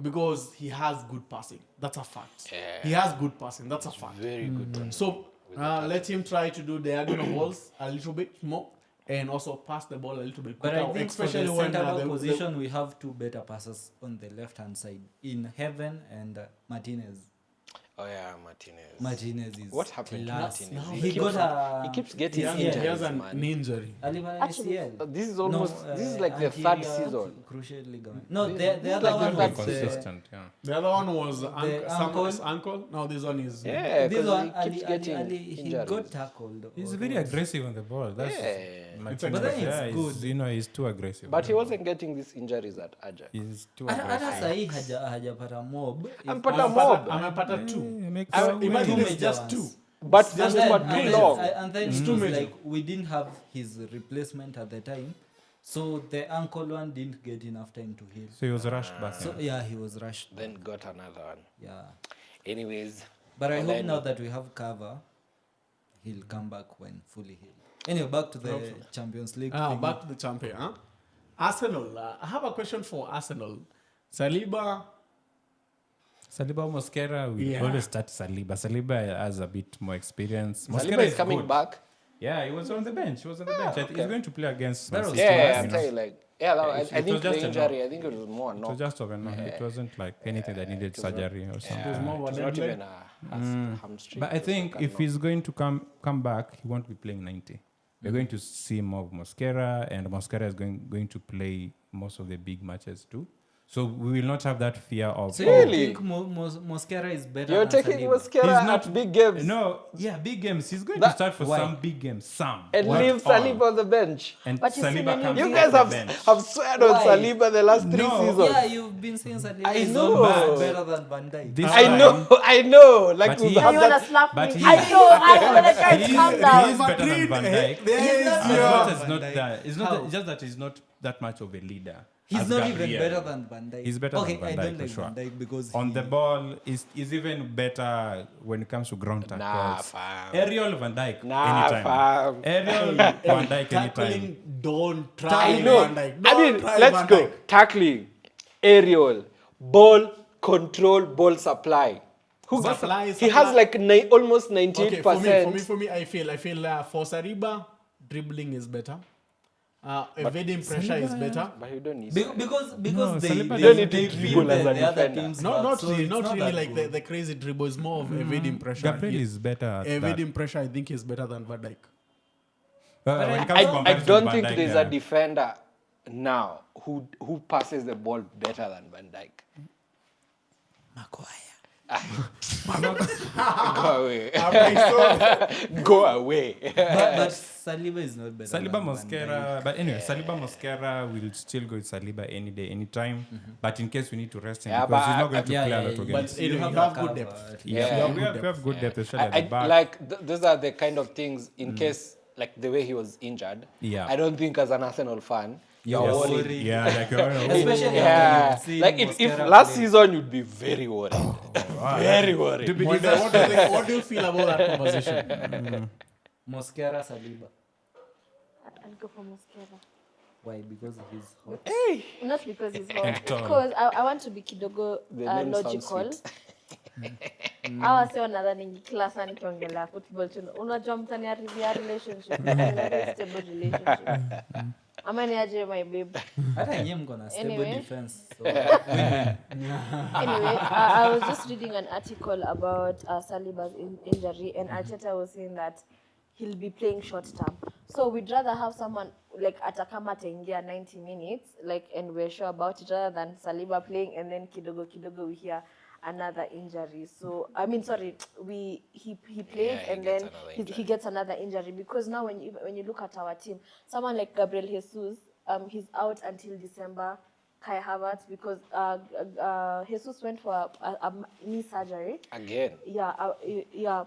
because he has good passing. That's a fact. Yeah. He has good passing. That's a fact. Very good. So let him try to do diagonal balls a little bit more and also pass the ball a little bit But quicker, I think for especially the when centre-back position, we have two better passers on the left-hand side, in Heaven and Martinez. Oh yeah, Martinez. Martinez is What happened class. to Martinez? He He keeps getting Yeah, he injuries, has an man. injury. ACL. This is almost this is like the third season. Cruciate ligament. No, the is other like one the was third Consistent, yeah. The other one was ankle. someone's ankle. Now this one is Yeah, this because one, he keeps getting he injuries. got tackled. He's or very was- aggressive on the ball. That's Yeah. Martinez. But then it's Yeah, good. You know, he's too aggressive. But he wasn't getting these injuries at Ajax. He's too Hata aggressive. sahi hajapata mob. Ampata mob. amepata two. Make Imagine Two it's major just ones. two. But Just just then- for and too then- long. And then It's it too was major. like we didn't have his replacement at the time, so the ankle one didn't get enough time to heal. So he was rushed back. So yeah, he was rushed. Then got another one. Yeah, Anyways. but I hope then- now that we have cover, he'll come back when fully healed. Anyway, back to the Champions League. thing. Back to the champion. Huh? Arsenal. I have a question for Arsenal. Saliba. Mosquera, we Yeah. always start Saliba. Saliba has a bit more experience. Saliba is coming good. back. Yeah, he was on the bench. He's going to play against Man That was City, Yeah, you I'm know. telling you, like, I it think was just the a injury, I think it was more It no. was just over. No, it wasn't like anything that needed surgery or something. There's more It's of a not dead even a hamstring. But I think if he's going to come back, he won't be playing 90. We're going to see more of Mosquera, and Mosquera is going to play most of the big matches too. So we will not have that fear of. So Really? you think Mosquera is better You're than taking Saliba? Mosquera He's not- at big games No, yeah, big games. He's going That- to start for Why? some big games, some. and not leave all. Saliba on the bench. And But you see Saliba when comes You you off guys the have bench. sweared on Why? Saliba the last 3 No. seasons. Yeah, you've been saying Saliba I is know. not better than Van Dijk. This I time- know. Like But we've he- had You wanna that. slap but me? he- I know. I'm gonna try He to is- calm he down. is better than Van Dijk. There He's is not As your- much as Van not Dijk. that. It's How? not just that he's not that much of a leader. He's as not Gabriel. even better than Van Dijk. He's better okay, than Van I Dijk don't for like sure. Van Dijk because On he- the ball, is even better when it comes to ground Nah, tackles. fam. Aerial Van Dijk Nah, anytime. fam. Aerial Van Dijk anytime. Tackling, don't try I know. Van Dijk. I Don't mean, try let's Van go. Dijk. Tackling, aerial, ball control, ball supply. Who gets? Supply, He supply. has like almost Okay, 98%. for me, I feel for Saliba, dribbling is better. Evading pressure is better. But you don't need. because No, they Saliba they, doesn't they need feel dribble as the a other defender. teams Not back, so really, it's not really that like good. the crazy dribble. It's more of evading pressure. Gabriel is better at that. Evading pressure, I think, is better than Van Dijk. When it comes to I comparison don't to think Van Dijk, there's yeah. a defender now who passes the ball better than Van Dijk. Go away. Go away. but Saliba is not better. Saliba than Van Mosquera, but anyway, Saliba Mosquera will still go with Saliba any day, anytime. But in case we need to rest him, Yeah, because but he's not going I- to yeah, play yeah, a lot of yeah, games. But anyway, you a have good cover depth. at Yeah. least. we have good depth, especially at the back. Like those are the kind of things in case like the way he was injured. Yeah. I don't think as an Arsenal fan you're You're worried. worried. Yeah, like Especially Yeah, after you've like seen if Mosquera last play. season you'd be very worried, very worried. What do you feel about that conversation? Mosquera Saliba. I'll go for Mosquera. Why? Because he's hot. Not because he's hot. tall. Because I want to be kidogo The name sounds logical. sweet. Hawa sio nadhani kila saa nikiongelea football tu. Unajua mtaniharibia relationship. Very stable relationship. Ama ni aje my babe. Hata nyinyi mko na stable Anyway. defense. So Anyway, I was just reading an article about Saliba's injury, and Arteta was saying that he'll be playing short term. So we'd rather have someone like Atakama ataingia 90 minutes, like, and we're sure about it, rather than Saliba playing and then kidogo we hear another injury. So I mean, sorry, he plays he and gets then another he injury. gets another injury, because now when you look at our team, someone like Gabriel Jesus, he's out until December. Kai Havertz, because Jesus went for a knee surgery. Again. Yeah,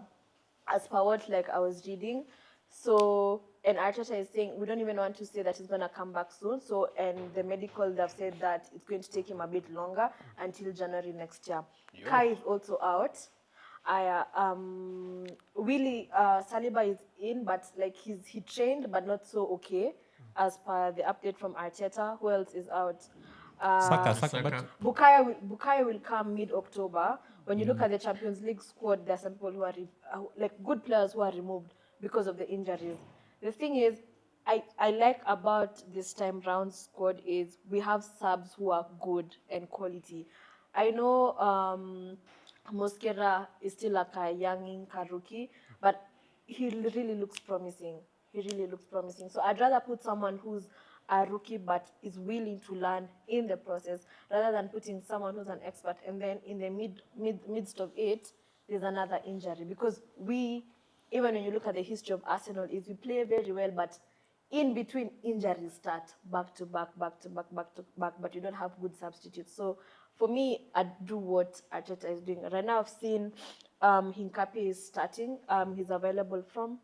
as per what like I was reading. So, and Arteta is saying we don't even want to say that he's gonna come back soon. So, and the medical, they've said that it's going to take him a bit longer until January next year. Kai is also out. Willie Saliba is in, but like he trained, but not so okay, as per the update from Arteta. Who else is out? Saka, but Bukayo will come mid-October. When you look at the Champions League squad, there are some people who are like good players who are removed because of the injuries. The thing is, I like about this time round squad is we have subs who are good and quality. I know Mosquera is still like a young rookie, but he really looks promising. He really looks promising. So I'd rather put someone who's a rookie but is willing to learn in the process rather than putting someone who's an expert and then in the midst of it, there's another injury. Because even when you look at the history of Arsenal, is we play very well, but in between injuries start back to back, but you don't have good substitutes. So for me, I do what Arteta is doing. Right now I've seen Hincapié is starting. He's available from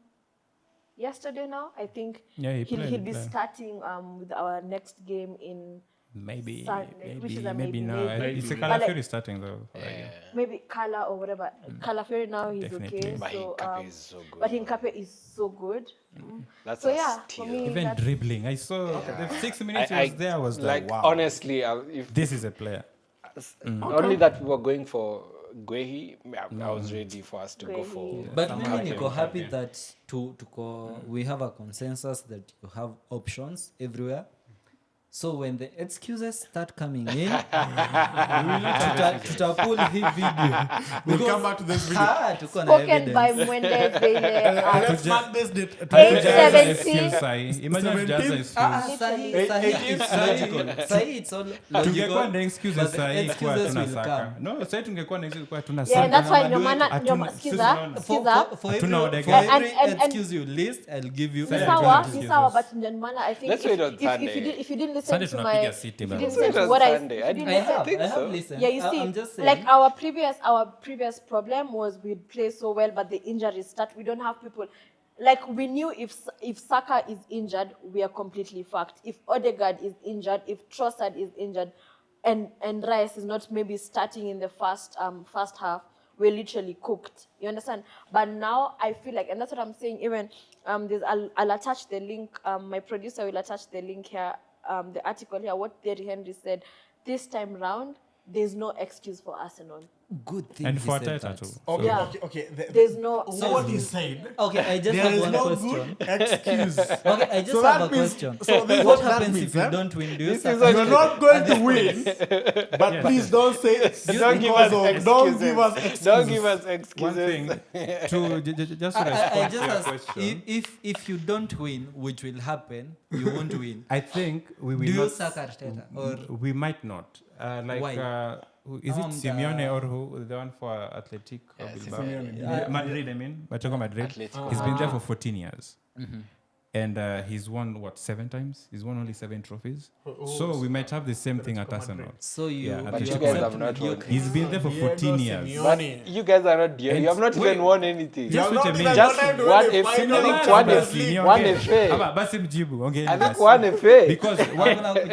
yesterday now. I think he'll be starting with our next game in maybe maybe no. It's a Calafiori starting though. Maybe Kala or whatever. Calafiori now he's Definitely. okay. But So Hincapié is so good. but Hincapié is so good. That's So a yeah, steal. for me Even that's- dribbling, I saw the 6 minutes he was there. I was like, wow, honestly, if this is a player. only that we were going for Guehi, I was ready for us to go for. Guehi. But someone mimi like niko him. happy that we have a consensus that you have options everywhere. So when the excuses start coming in, tutapull hii video. We'll come back to this video. Tuko na Spoken by evidence. Mwende Zile at Let's mark this date. 8:17. Imagine Jaza is Sahi it's all tungekuwa logical. na excuses but the sahi kwa excuses tuna will Saka. come. No, sahi tungekuwa na excuses kwa tuna Yeah, Saka. that's why ndio Hatuna- maana hatuna- skiza For Hatuna every Odegaard. every excuse you list, I'll give you ni a sawa, excuses. ni sawa, but ndio maana I think Let's wait on Sunday. if you didn't listen Sunday to my tunapiga City, if you bro. didn't Let's listen wait to on what I Sunday. if you I didn't listen, think I have so. listened. yeah, you see, I'm just saying. like our previous problem was we'd play so well, but the injuries start. We don't have people. Like we knew if Saka is injured, we are completely fucked. If Odegaard is injured, if Trossard is injured, and Rice is not maybe starting in the first half, we're literally cooked. You understand? But now I feel like, and that's what I'm saying. Even I'll attach the link. My producer will attach the link here. The article here. What Thierry Henry said this time round. There's no excuse for Arsenal. Good thing And he for said Arteta that. too. Okay, Yeah. okay. There's no. What he said. Okay, I just There have is one no question. good excuse. Okay, I just So have that a means- question. so this What that happens means, if you eh? don't win? Do you This start is what You're not going to win, but Yes. please don't say it's Don't give because us of. excuses. Don't give us excuses. Don't give us One excuses. thing just to I respond to just your ask, question. if you don't win, which will happen, you won't win. I think we will Do you not. sack Arteta or We might not. Like, Why? Is it The- Simeone or who? The one for Athletic Bilbao? Simeone. Madrid, I mean. Atletico Madrid. Atletico. He's been there for 14 years. And he's won, 7 times? He's won only 7 trophies. So we might have the same thing at Arsenal. so you? Yeah, But you you guys guys accept have not won. mediocre? He's been there for 14 years. Simeone. But you guys are not dear. You have not Wait. even won anything. Just You have wait a not minute. even Just gotten to one the FA. final I think of one Champions FA. League. One FA. Aba, basi mjibu, ongeni I think basi. one FA.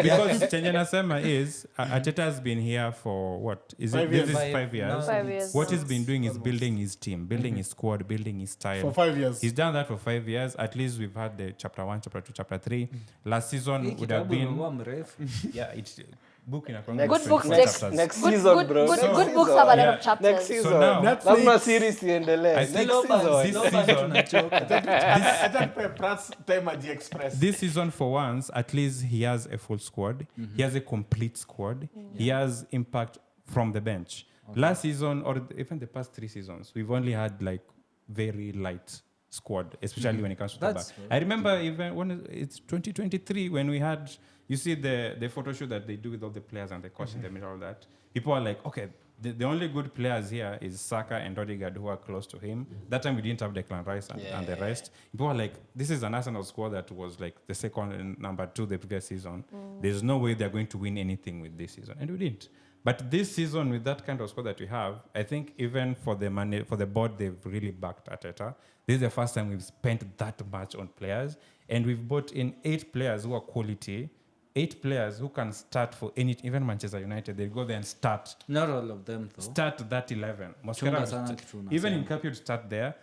Because chenye nasema is Arteta has been here for what? Is it 5 this years. is Five- 5 years? no, 5 years. What he's been doing is building his team, building his squad, building his style. For 5 years. He's done that for 5 years. At least we've had the chapter 1, chapter 2, chapter 3. Last season Hii would have kitabu been imekuwa mrefu. yeah, it's book in a Good books Next Good- season, good, bro. Good, Next good books have a lot Yeah. of chapters. Next season. So now- Lazima series iendelee. I Next think season. this season for once, at least he has a full squad. He has a complete squad. He has impact from the bench. Last season, or even the past 3 seasons, we've only had like very light squad, especially when it comes to the back. That's I remember even when it's 2023 when we had, you see the photo shoot that they do with all the players and the coach in the middle of that. People are like, okay, the only good players here is Saka and Odegaard who are close to him. That time we didn't have Declan Rice and the rest. People are like, this is an Arsenal squad that was like the second and number 2 the previous season. There's no way they're going to win anything with this season, and we didn't. But this season, with that kind of squad that we have, I think even for the money, for the board, they've really backed Arteta. This is the first time we've spent that much on players, and we've brought in 8 players who are quality, 8 players who can start for any, even Manchester United. They go there and start Not all of them though. that 11. Chunga sana kitu unasema. Even in Cape would start there.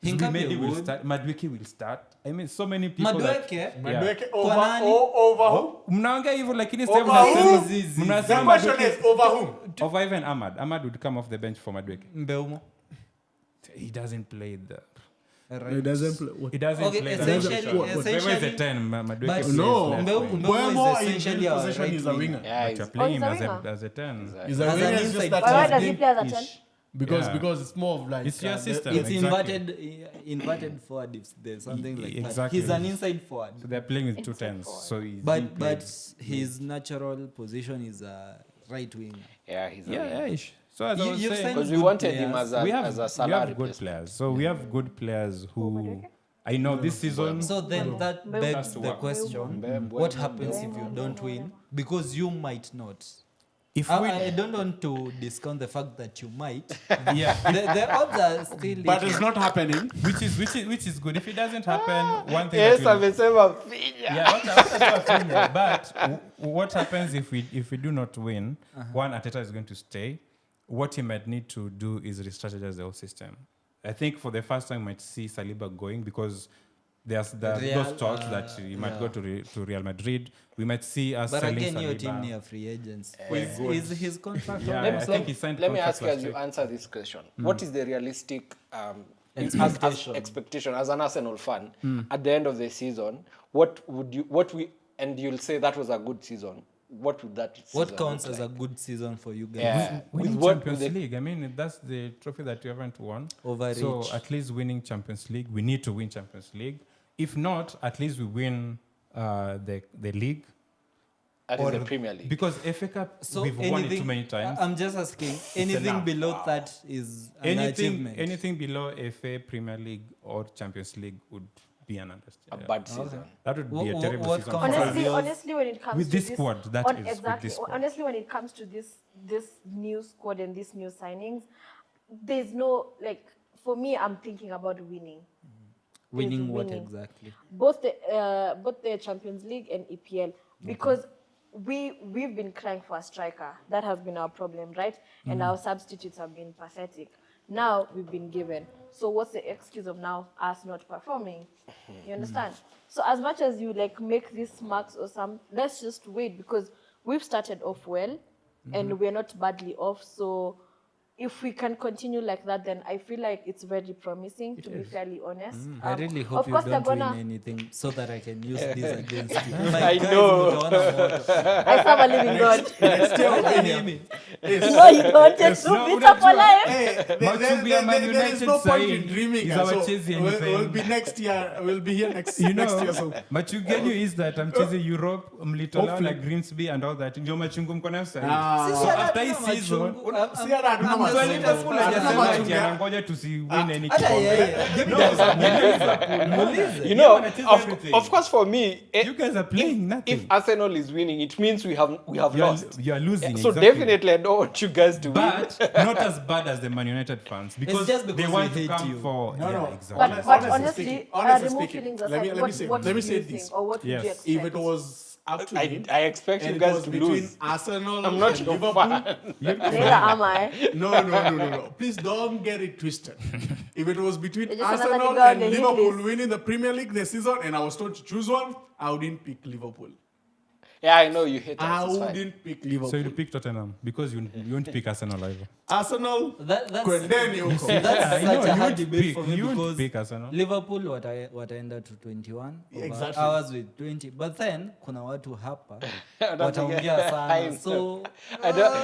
Hinkapi will would. start. Madueke will start. I mean, so many people. Madueke. Madueke Kwa over nani? over who? Mnaongea hivyo lakini Over sasa who? Zizi. The mnasema question Madueke is over whom? over even Ahmad. Ahmad would come off the bench for Madueke. Mbeumo. He doesn't play the. Right. He doesn't play. He doesn't Okay, play essentially- that position. essentially- Mbeumo is a 10. Madueke But- plays No, left Mbeumo- wing. Mbeumo is Mbeumo in essentially real our possession right is a winger. winger. Yeah, But you're he's, playing he's him a as winger. a 10. He's a As winger. an It's just inside that But why forward. does he play as a 10? Ish. because Yeah. it's more of like It's your system. It's Exactly. inverted forward if there's something like that. Exactly. He's an inside forward. So they're playing with two Inside tens. forward. So he's But being played. his natural position is a right winger. yeah, he's a Yeah, ish. So as I You- was you've saying, signed because we good wanted him players. as we a have salary good replacement. players. So we have good players who I know this season. So then that Mbeumo. begs Has to the work. question: Mbeumo. what happens if you don't win? Because you might not. If we, I don't want to discount the fact that you might. yeah, The odds are still. but it's not happening. which is good. If it doesn't happen, one thing. Yes, that will, amesema finya. yeah, what happens, but what happens if we do not win? One, Arteta is going to stay. What he might need to do is re-strategize the whole system. I think for the first time, we might see Saliba going because there's those talks that he might go to Real Madrid. We might see us But selling again, your Saliba. team near free agents. Good. Is his contract? Yeah, over? I think he signed Let me contract ask you last as you week. answer this question. What is the realistic Expectation. expectation as an Arsenal fan at the end of the season? And you'll say that was a good season. What would that season What counts look as like? a good season for you guys? Yeah. Winning what Champions the- League. I mean, that's the trophy that you haven't won. Overreach. So at least winning Champions League. We need to win Champions League. If not, at least we win the league. That is the Premier League. Because FA Cup, So we've won it too many times. I'm just asking. Anything enough. below that is an achievement. anything below FA, Premier League, or Champions League would be an A understatement. bad season. That would be a What- terrible what season. counts for as us. Honestly, when it comes With to this squad, that is, with exactly. this squad. Honestly, when it comes to this new squad and these new signings, there's no like. For me, I'm thinking about winning. Winning what winning. exactly? Both the Champions League and EPL because we've been crying for a striker. That has been our problem, right? And our substitutes have been pathetic. Now we've been given. So what's the excuse of now us not performing? You understand? So as much as you like make these marks or some, let's just wait because we've started off well and we're not badly off. So if we can continue like that, then I feel like it's very promising, to be fairly honest. I really hope of you course don't they're win gonna. anything so that I can use this against you. I know. I serve a living God. Next year, No, you don't take two bitter for life. Matsubia Man there is United no point in sign dreaming. is So our Chelsea we'll anything. be next year. We'll be here next You next know, year. So Machugenyu is that I'm chasing Europe, Mlitola, Hopefully. like Grimsby and all that. Ndio machungu mko nayo sasa hivi. Ah. So after his season, si hata hatuna I'm machungu. just- Liverpool Hatuna hajasema ati machungu. anangoja tusiwin any Hata kikombe. yeye. You know, wanna everything. of course, for me, You guys are playing nothing. if Arsenal is winning, it means we have lost. You are losing. So exactly. definitely, I don't want you guys to win. But not as bad as the Man United fans because, just because they want we to hate come you. for No, no. exactly. But Honestly honestly, speaking- honestly remove speaking, feelings let aside. me say- what let me do say you this. think, or what would you Yes. expect? if it was up to me, I expect and you it guys was to between lose. Arsenal I'm not and your Liverpool. fan. Neither am I. No. Please don't get it twisted. If it was between It's just another Arsenal nigga on and the hit Liverpool list. winning the Premier League this season, and I was told to choose one, I wouldn't pick Liverpool. Yeah, I know you hate I us. It's fine. wouldn't pick Liverpool. So you pick Tottenham because you won't pick Arsenal either. Arsenal, That's kwendeni huko. that's I know, such a you hard won't debate pick- for me you won't because pick Arsenal. Liverpool wataenda to 21 Exactly. hours with 20 but then kuna watu hapa don't wataongea think- I sana know. so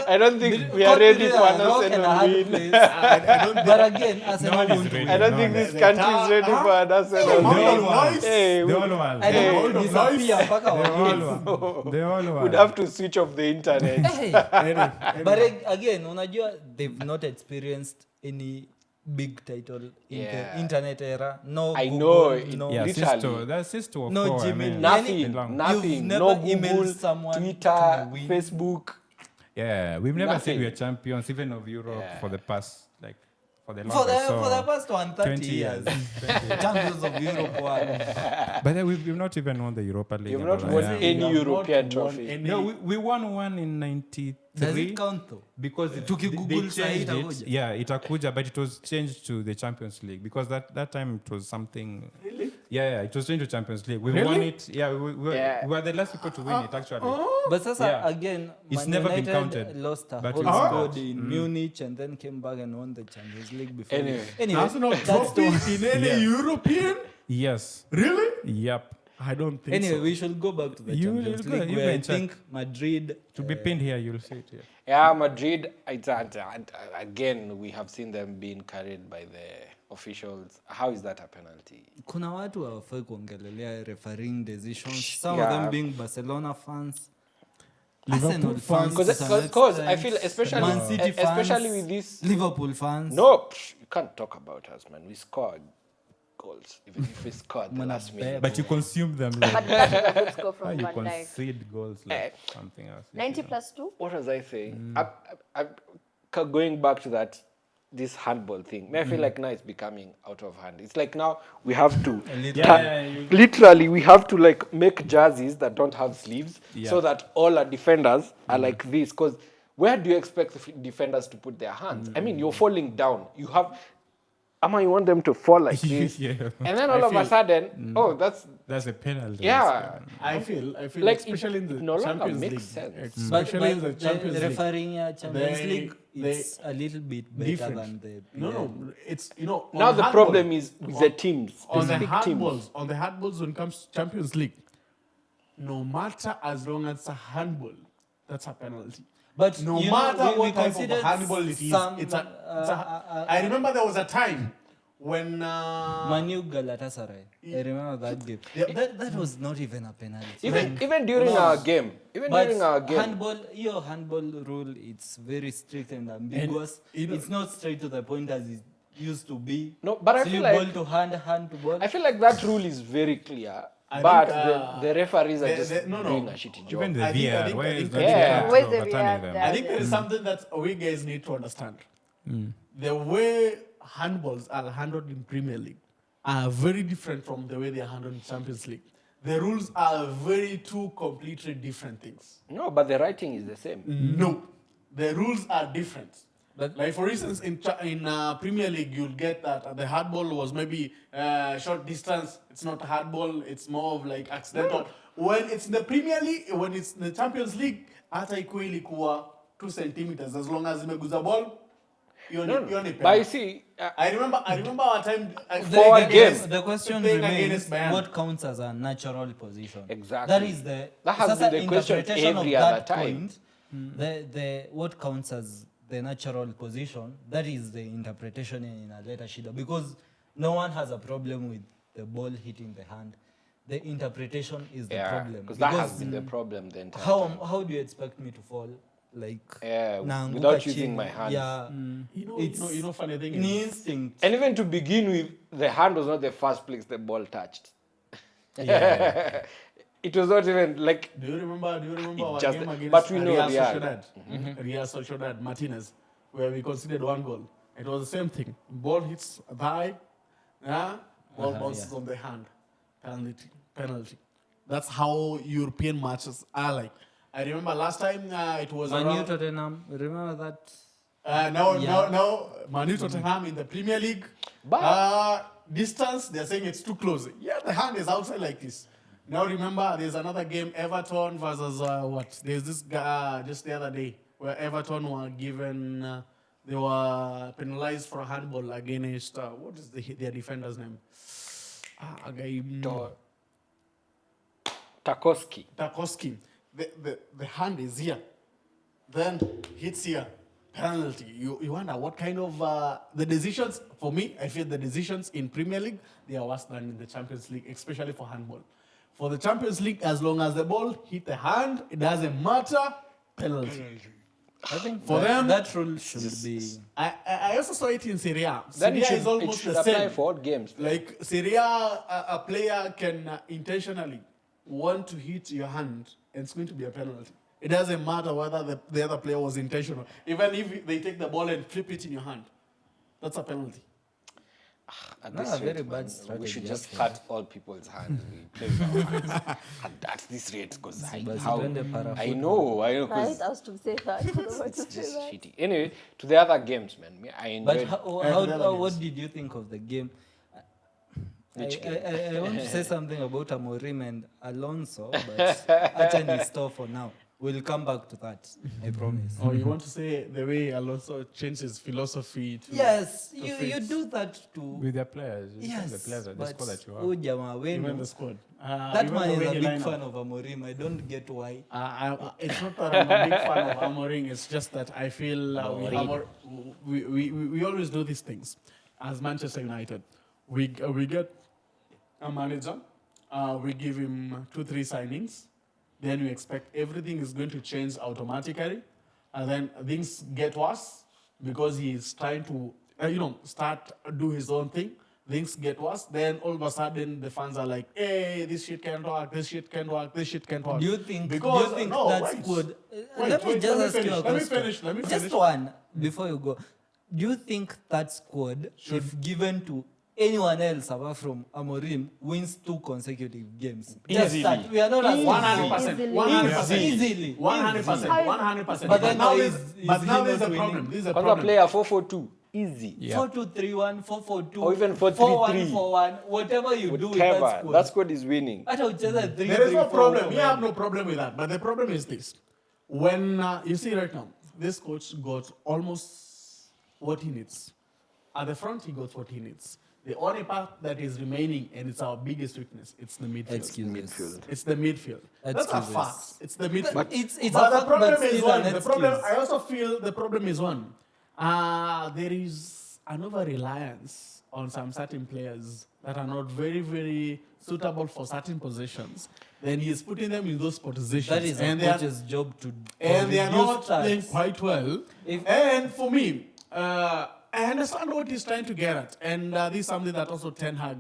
I don't think we are ready for an Arsenal win. I don't but again Arsenal one is won't ready. win. I don't No, think no. this country is ready for an Arsenal Amount win. of noise. Hey, The we whole world. I Hey. don't disappear mpaka The wajue. whole world. The whole world. would have to switch off the internet. Hey, but again unajua they've not experienced any big title in Yeah. the internet era. No I Google, know, no Yeah, Literally. sister. That's sister of No four. I Gmail. mean, Nothing, You've nothing. never No emailed Google, someone Twitter, to win. Facebook. Yeah, we've never said Nothing. we are champions, even of Europe, Yeah. for the past like for the For longest. the, so for the past 130 20 years. years. Champions of Europe won. But then we've not even won the Europa League. You've and not all won that. any You have not European won trophy. any- Yeah, we won one in 93. Does it count though? Because Tukigoogle they sahi changed itakuja. it. Yeah, itakuja, but it was changed to the Champions League because that time it was something. Really? Yeah, it was changed to Champions League. We Really? won it. Yeah, Yeah. we were the last people to win it actually. But Sasa, Yeah. again, It's Man never been United counted, lost a but whole it's squad not. in Munich and then came back and won the Champions League before. Anyway. Arsenal that's trophy the in any European? Yes. Really? Yep. I don't think Anyway, so. we should go back to the You- Champions you- League, you where I can check. think Madrid. To be pinned here, you'll see it here. Yeah, Madrid, again, we have seen them being carried by the officials. How is that a penalty? Kuna watu hawafai kuongelelea refereeing decisions. Some Yeah. of them being Barcelona fans. Liverpool Arsenal fans. to some Because I extent, feel, especially, Man City especially fans, with this. Liverpool fans. No, you can't talk about us, man. We scored goals, even if we scored the Mwana last minute. But you consume them like But that's a good score from you Van Dijk. concede goals like something else. 90 plus 2? What was I saying? Going back to that, this handball thing. I feel like now it's becoming out of hand. It's like now we have to, literally, we have to like make jerseys that don't have sleeves so that all our defenders are like this. Because where do you expect the defenders to put their hands? I mean, you're falling down. You have, you want them to fall like this, Yeah. and then all of a sudden, oh, That's a penalty. yeah. I feel Like, especially in the it no longer Champions makes League, sense. But especially in the Champions League. referring Champions They- League, it's a little bit better different. than the No, it's Now on the handball- problem is with the teams, on the specific teams. handballs. On the handballs, when it comes to Champions League, no matter as long as it's a handball, that's a penalty. But No you matter know, we what type of considered handball it is, some, it's a. I remember there was a time when Manu Galatasaray. I remember that game. Yeah. That was not even a penalty. Even during our game, But during our game, handball, your handball rule, it's very strict and ambiguous. you know- It's not straight to the point as it used to be. No, but I so feel you like- ball to hand, hand to ball. I feel like that rule is very clear. I But think, the referees are just no. doing a shitty job. Even the I think- VR, I think- where I is think- not Yeah. even Where's the overturning VR them. there? I think there is something that we guys need to understand. The way handballs are handled in Premier League are very different from the way they are handled in Champions League. The rules are very two completely different things. No, but the writing is the same. No, the rules are different. But- Like for instance, in Premier League, you'll get that the hardball was maybe short distance. It's not hardball. It's more of like accidental. When it's in the Premier League, when it's in the Champions League, hata ikuwe ilikuwa 2 centimeters as long as imeguza ball. You're No, ni but penalty. you see, I remember our time For a game. The question playing remains: against Bayern. what counts as a natural position? Exactly. That is the That has Sasa been the question interpretation every of other that time. point, the what counts as the natural position. That is the interpretation in a later shida, because no one has a problem with the ball hitting the hand. The interpretation is the yeah, problem. because that has been the problem the entire time. How do you expect me to fall? Like Yeah, naanguka without using chini? my hands. Yeah, You know, funny thing ni is, instinct. And even to begin with, the hand was not the first place the ball touched. It was not even like do you remember our just- game against but we know Real Real. Sociedad? Real Sociedad, Martinez, where we conceded 1 goal. It was the same thing. Ball hits thigh, ball bounces on the hand. Penalty. That's how European matches are like. I remember last time it was Man U around. Tottenham. Remember that? Now, Man U Tottenham in the Premier League. Distance, they're saying it's too close. Yeah, the hand is outside like this. Now remember, there's another game, Everton versus what? There's this guy just the other day where Everton were given, they were penalized for a handball against, what is their defender's name? A guy, Tarkowski. The hand is here, then hits here, penalty. You wonder what kind of the decisions. For me, I feel the decisions in Premier League they are worse than in the Champions League, especially for handball. For the Champions League, as long as the ball hit the hand, it doesn't matter. Penalty. I think For them, that rule should be. I also saw it in Serie A. then Serie A it should, is almost it should the apply same. for all games. Like Serie A, a player can intentionally want to hit your hand, and it's going to be a penalty. It doesn't matter whether the other player was intentional. Even if they take the ball and flip it in your hand, That's a penalty. At No, this very rate, bad man, strategy, we should just actually. cut all people's hands. We play with our hands. At this rate, because Basipende I know, Right? 'cause I was to say that. I was about to it's say just that. shitty. Anyway, to the other games, man. I But enjoyed. what did you think of the game? Which I want to say something about Amorim and Alonso, but actually store for now. We'll come back to that, I promise. Or you want to say the way Alonso changed his philosophy to... Yes, to you fit do that too. With their players. Yes, The players are the but squad that you have. huyu jamaa even wenu, the squad. that Even man the is way a he big line fan up. of Amorim. I don't get why. It's not that I'm a big fan of Amorim. It's just that I feel we always do these things as Manchester United. We get a manager, we give him 2-3 signings, then we expect everything is going to change automatically, and then things get worse because he's trying to start do his own thing. Things get worse, then all of a sudden the fans are like, hey, this shit can't work, this shit can't work, this shit can't work. Do you think no, that's wait. good? Wait, Let me wait, just let me ask you finish, a question. let me Just finish. one before you go. Do you think that squad, if given to anyone else apart from Amorim, wins 2 consecutive games? Just Easily. that. We are not asking 100%. Easily. 100%. Easily. 100%. 100%. But then now why there's, is but he now not there's a winning? problem. This is a Kwanza problem. player 4-4-2. Easy. Yeah. 4-2-3-1, 4-4-2, Or even 4-3-3. 4-1-4-1, whatever you do with that Whatever. squad. That squad is winning. Hata ucheze 3-3-4. There is no problem. We have no problem with that. But the problem is this. When you see right now, this coach got almost what he needs. At the front, he got what he needs. The only part that is remaining, and it's our biggest weakness, it's the midfield. Excuses. It's the midfield. That's a Excuses. fact. It's the midfield. But it's a but the fact, problem but is still one. an The problem. excuse. I also feel the problem is one. There is an over-reliance on some certain players that are not very, very suitable for certain positions. Then he is putting them in those positions. That is a and they are- coach's job to and they are reduce not stats. playing quite well. If- And for me, I understand what he's trying to get at, and this is something that also Ten Hag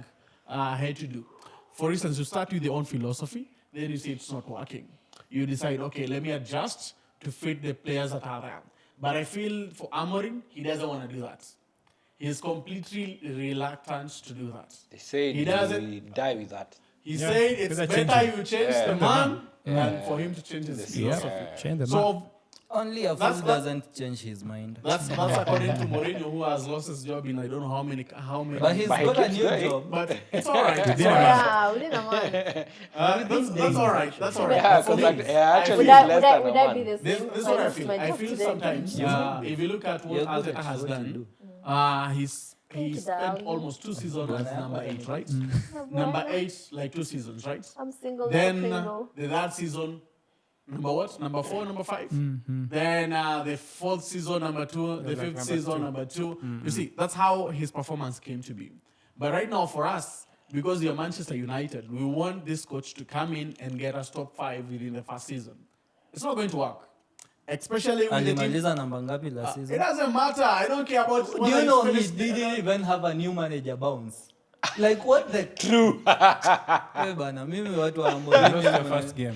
had to do. For instance, you start with your own philosophy, then you see it's not working. You decide, okay, let me adjust to fit the players that are there. But I feel for Amorim, he doesn't want to do that. He's completely reluctant to do that. They say He doesn't- we die with that. He Yeah, said it's because better I change you change the man than for him to change his Yeah. philosophy. Change the man. So Only a fool That's- doesn't change his mind. that's according to Mourinho, who has lost his job in I don't know how many. But he's But he got a keeps new going. job. But it's all right. It's did all right. Yeah, we didn't mind. That's all right. That's all right. Yeah, But for me, contract- yeah, I actually, Would feel- I, less would I, than a would I man. be the this same? is if what I lost feel. my I job feel today? sometimes if you look at what You're good Arteta at has what you done, do. he you, spent darling. almost 2 seasons as number 8, right? Number 8, like 2 seasons, right? I'm single, Then not single. the third season, number what? Number 4, number 5. Then the 4th season, number 2. The 5th season, number 2. You see, that's how his performance came to be. But right now, for us, because we are Manchester United, we want this coach to come in and get us top 5 within the first season. It's not going to work, especially with the team. Alimaliza namba ngapi last It season? doesn't matter. I don't care about. Do you know he didn't even have a new manager bounce? Like what the true? Bana, mimi watu wa That was the Amorim. first game.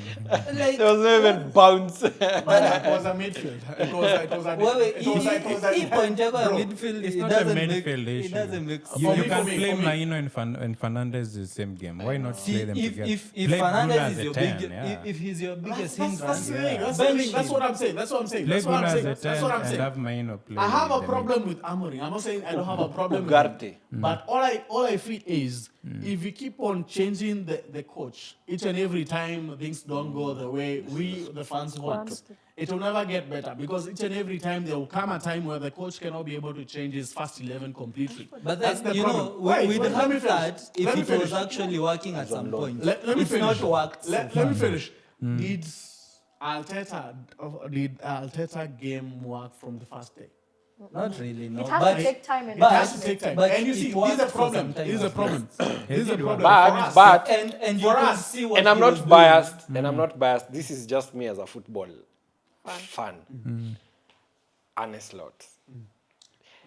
Like There was no even bounce. It was a midfield. It was wewe hii point yako ya Bro, midfield It's it not a doesn't make midfield it issue. doesn't make For You me, sense. can for me, play for me. Maino and Fernandez the same game. Why not See, play them if together? if Play Bruno Fernandez as is a your 10, big yeah. if he's your biggest That's hindrance, the thing. That's bench the thing. That's him. what I'm saying. That's what I'm saying. Play That's what Bruno I'm as saying. a That's 10 what I'm and saying. have Maino play. I have in a the problem with Amorim. I'm not saying I don't have a problem with him. Ugarte. But all I feel is if we keep on changing the coach each and every time things don't go the way we the fans want, it will never get better because each and every time there will come a time where the coach cannot be able to change his first 11 completely. But That's then the you problem. know Wait, we'd let me have finish. that if Let me it was finish. actually working at some point. Let me It's finish. not worked. so Let far. me finish. Did Arteta game work from the first day? Not really, no. It has but to take time and It has to investment. take time. But And you it see, this is worked a for problem. some time This is a as well. problem. This is a problem. But- for us. but- and you For can us, see what And I'm he was not biased. doing. And I'm not biased. This is just me as a football fan. Arne Slot.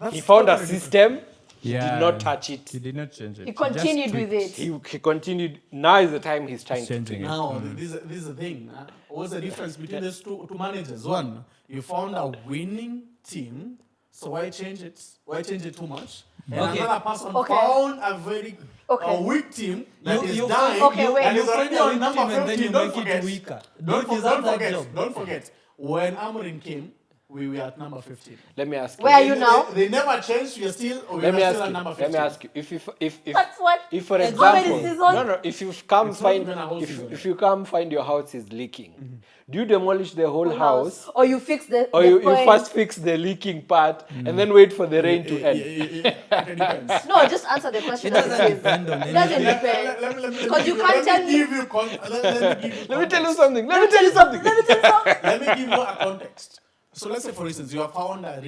That's He found a totally different. system. He Yeah. did not touch it. He did not change it. He just continued with tweaked. it. He continued. Now is the time he's trying to Changing tweak. it. Now, this is the thing. What's the difference between these two managers? One, you found a winning team So why change it? Why change it too much? And Okay. another person Okay. found a very Okay. weak team that is You dying Okay, wait. and is You already find a on weak number team and then 15. you Don't make it forget. weaker. Don't, You deserve that forget. job. Don't forget. When Amorim came, we were at number 15. Let me ask you. Where are you now? They never changed. We are still. We Let are me still ask at you. number Let 15. me ask you. If That's what. if for How example, many seasons? no, if you come It's not find even a whole season. if you come find your house is leaking, do you demolish the whole house? Or you fix the. Or the you point. first fix the leaking part and then wait for the rain to end. It depends. No, just answer the question. It doesn't as it is. depend on It doesn't anything. depend. Let me Because you can't tell me. give you let me give you Let me tell you context. something. Let me tell you something. Let me give you a context. So let's say, for instance, you have found a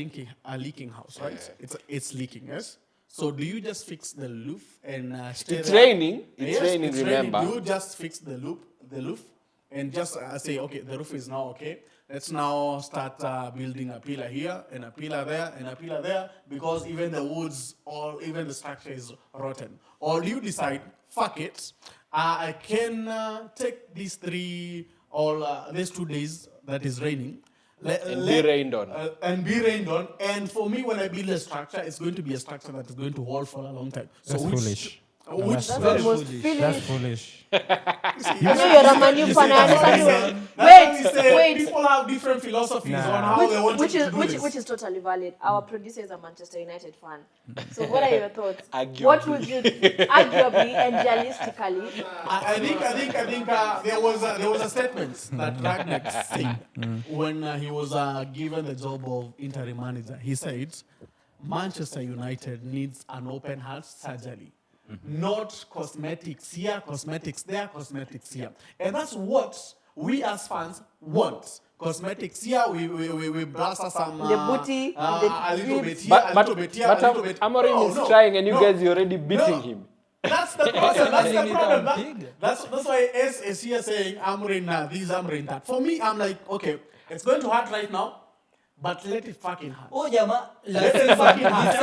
leaking house, right? It's leaking, yes. So do you just fix the roof and stay It's there? raining. It's raining, remember. Do you just fix the roof, and just say, okay, the roof is now okay. Let's now start building a pillar here and a pillar there and a pillar there, because even the woods or even the structure is rotten. Or do you decide, fuck it, I can take these these 2 days that is raining. And be rained on. And be rained on. And for me, when I build a structure, it's going to be a structure that is going to hold for a long time. So That's foolish. Which That's Very almost foolish. Philly. That's foolish. I know you're a Man U fan. I understand you. Wait. People have different philosophies on how they want Which to is do which, this. which is totally valid. Our producer is a Manchester United fan. So what are your thoughts? Arguably. What would you arguably and realistically? I think there was a statement that Ragnar said when he was given the job of interim manager. He said, Manchester United needs an open heart surgery. Not cosmetics here, cosmetics there, cosmetics here. And that's what we as fans want. Cosmetics here, we blast some The booty, a the little bit here, But a but little bit here, but a little bit. Amorim is trying and you guys are already beating him. That's the problem. That's the Making it problem. out big. That's why S is here saying Amorim this, Amorim that. For me, I'm like, okay, it's going to hurt right now, but let it fucking hurt. Oh, Jama, Let it fucking hurt.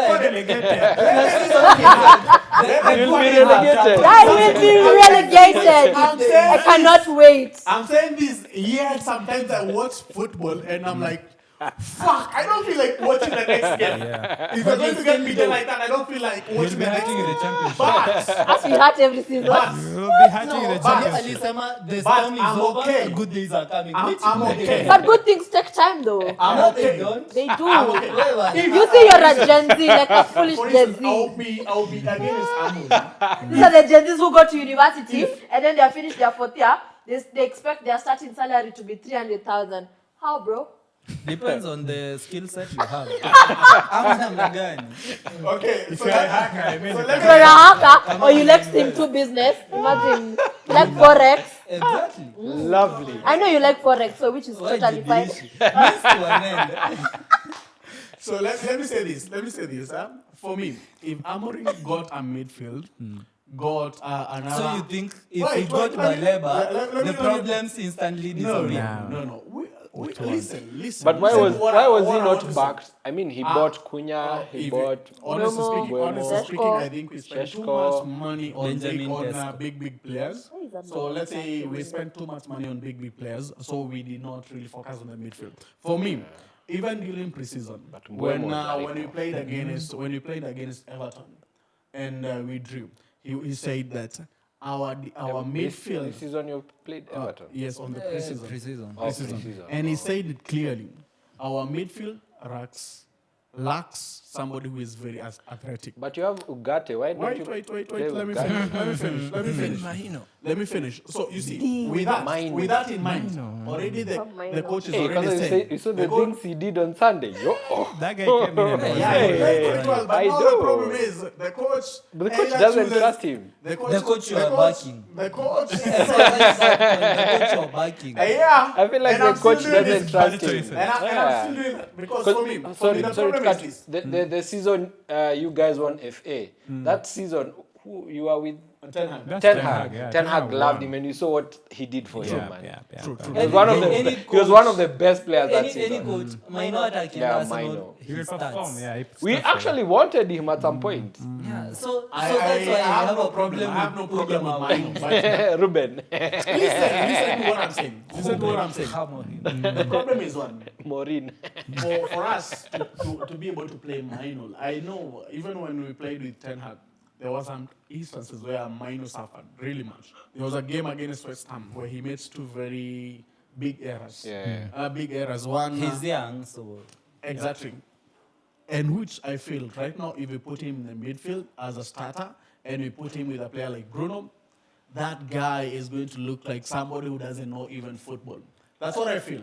You'll be relegated. I will be relegated. I'm saying I cannot wait. I'm saying this, yeah, sometimes I watch football and I'm like, fuck, I don't feel like watching the next game. Yeah. If you're going to get beaten like that, I don't feel like You'll watching be the next hurting in game. the championship. But, As we had every season. You'll be hurting in the but- championship. The But storm is I'm over, okay. the good days are coming. I'm okay. But good things take time though. I'm No, they okay. don't. They do. I'm okay. You see you're a Gen Z, like a foolish For Gen instance, Z. I'll be against Amorim. These are the Gen Zs who go to university and then they are finished their 4th year. They expect their starting salary to be 300,000. How, bro? Depends on the skill set you have. I'm Nagani. Okay, so you're a hacker, I mean, so If you're a hacker or you like steam to business, imagine you like Forex. Exactly. Lovely. I know you like Forex, so which is totally fine. This to an end. So let me say this. For me, if Amorim got a midfield, got another. So you think if Wait, he got let me- Baleba, let the me- problems instantly disappear? No. Listen. But why listen was what why I- was what he I not want to say. backed? I mean, he bought Cunha, he If- bought honestly Mbeumo, speaking, Sesko. I think we spent too Sesko, much money on Benjamin Sesko. big players. Why is that So not let's say we spent too much money on big players, so we did not really focus on the midfield. For me, even during preseason, when Mbeumo was we played against Everton, and we drew, he said that our midfield. This season you played Everton. Yes, on the preseason. Preseason. Oh, preseason. And he said it clearly. Our midfield lacks somebody who is very athletic. But you have Ugarte. Why don't you Wait. play Let me Ugarte? finish. Let me finish. So you see, with that in mind, already the coach is Hey, already because saying. you saw the things he did on Sunday. Yo, That guy came in and was Yeah, like, he played quite well, but I now the know. problem is the coach. but the coach either doesn't chooses- trust him. The The coach you are backing. The coach. The coach you're backing. Yeah. I feel like and the I'm still coach doing doesn't this. trust him. choices. And I'm still doing that because for me, Sorry, the sorry to problem cut is you. this. The season you guys won FA. That season, who you are with? Ten Hag. That's Ten Ten Hag. Hag, yeah. Ten Hag loved won. him, and you saw what he did for him, man. True. He was one of the Any he was one of coach- the best players that Any season. coach, minor attacking Yeah, Arsenal, minor. He he will perform, starts. yeah. he We starts, actually wanted him at some point. Yeah, so I that's why I have a problem. I have no with problem with William Mino. But Ruben, listen to what I'm saying. Listen to what I'm saying. Amorim. The problem is one. Maureen. For us to be able to play Mino, I know even when we played with Ten Hag, there was some instances where Mino suffered really much. There was a game against West Ham where he made two very big errors. Big errors. One. He's young, so Exactly. And which I feel right now, if we put him in the midfield as a starter and we put him with a player like Bruno, that guy is going to look like somebody who doesn't know even football. That's what I feel.